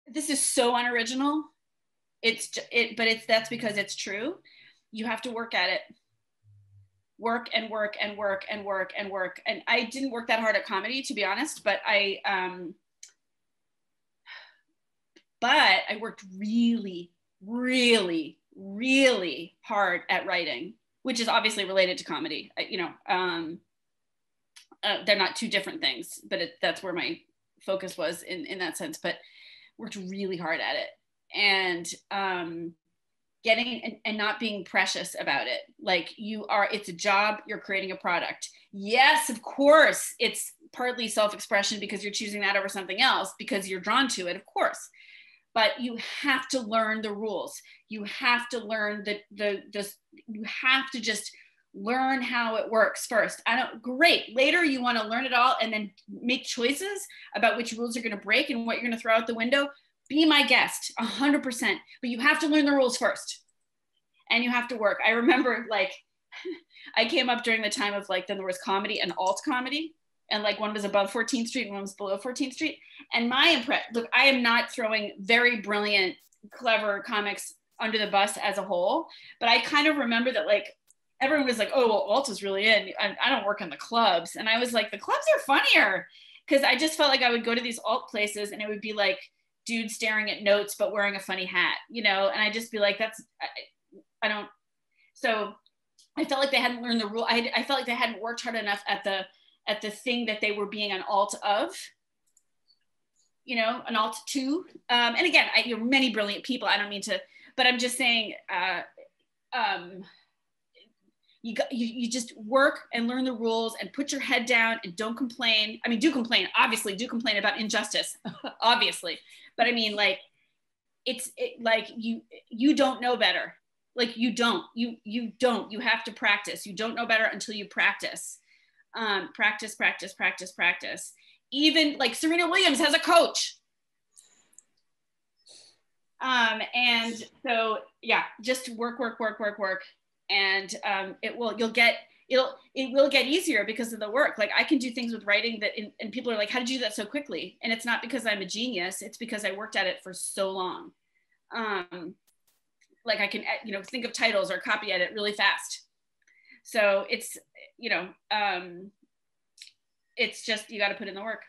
this is so unoriginal. That's because it's true. You have to work at it. Work and work and work and work and work. And I didn't work that hard at comedy, to be honest, but I worked really, really, really hard at writing, which is obviously related to comedy. They're not two different things, but that's where my focus was in that sense. But worked really hard at it, and getting and not being precious about it. Like it's a job. You're creating a product. Yes, of course, it's partly self-expression because you're choosing that over something else because you're drawn to it, of course. But you have to learn the rules. You have to learn you have to just learn how it works first. Great. Later, you want to learn it all and then make choices about which rules you're going to break and what you're going to throw out the window. Be my guest, 100%. But you have to learn the rules first. And you have to work. I remember I came up during the time of then there was comedy and alt comedy. And one was above 14th Street and one was below 14th Street. And look, I am not throwing very brilliant, clever comics under the bus as a whole, but I kind of remember that everyone was like, oh, well, alt is really in. I don't work in the clubs. And I was like, the clubs are funnier, because I just felt like I would go to these alt places and it would be like dudes staring at notes but wearing a funny hat, and I'd just be like, so I felt like they hadn't learned the rule. I felt like they hadn't worked hard enough at the thing that they were being an alt of, an alt to. And again, you're many brilliant people. I don't mean to, but I'm just saying, you just work and learn the rules and put your head down and don't complain. I mean, do complain about injustice, obviously. But I mean, you don't know better. You have to practice. You don't know better until you practice. Practice. Even Serena Williams has a coach. And so, yeah, just work. And it will get easier because of the work. I can do things with writing and people are like, how did you do that so quickly? And it's not because I'm a genius. It's because I worked at it for so long. I can, think of titles or copy edit really fast. So it's just, you got to put in the work.